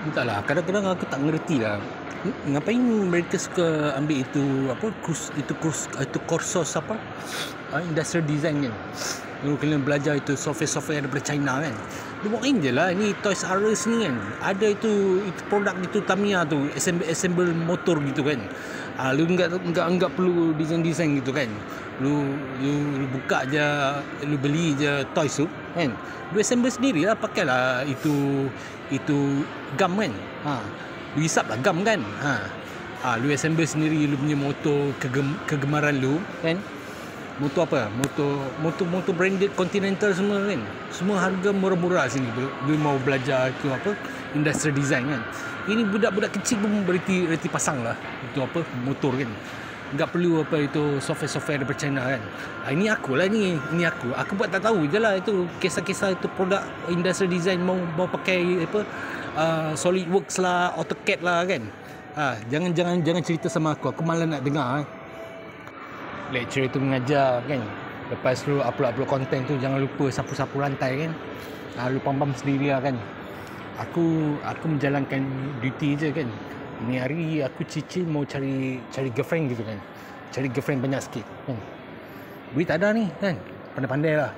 Entahlah, kadang-kadang aku tak mengerti lah. Ngapain mereka suka ambil itu kursus apa? Industrial design kan. Lu kena belajar itu software daripada China kan. Lu buat je lah. Ni Toys R Us ni kan. Ada itu produk itu Tamiya tu, assemble motor gitu kan. Lu enggak perlu design gitu kan. Lu buka je, lu beli je toys tu kan. Lu assemble sendirilah, pakailah itu gam kan. Lu hisaplah gam kan. Lu assemble sendiri lu punya motor kegemaran lu kan. Motor apa? Motor branded Continental semua kan. Semua harga murah-murah sini. Lu mau belajar itu apa? Industrial design kan. Ini budak-budak kecil pun berhenti pasang lah itu apa? Motor kan. Enggak perlu apa itu software daripada China kan. Ini aku lah ni. Ini aku. Aku buat tak tahu je lah itu kisah-kisah itu produk industrial design mau pakai apa? SolidWorks lah, AutoCAD lah kan. Jangan cerita sama aku. Aku malas nak dengar. Lecturer tu mengajar kan. Lepas tu upload konten tu jangan lupa sapu-sapu lantai kan. Lu pam-pam sendiri lah kan. Aku menjalankan duty je kan. Ini hari aku cicil mau cari girlfriend gitu kan. Cari girlfriend banyak sikit kan. Duit tak ada ni kan. Pandai-pandai lah.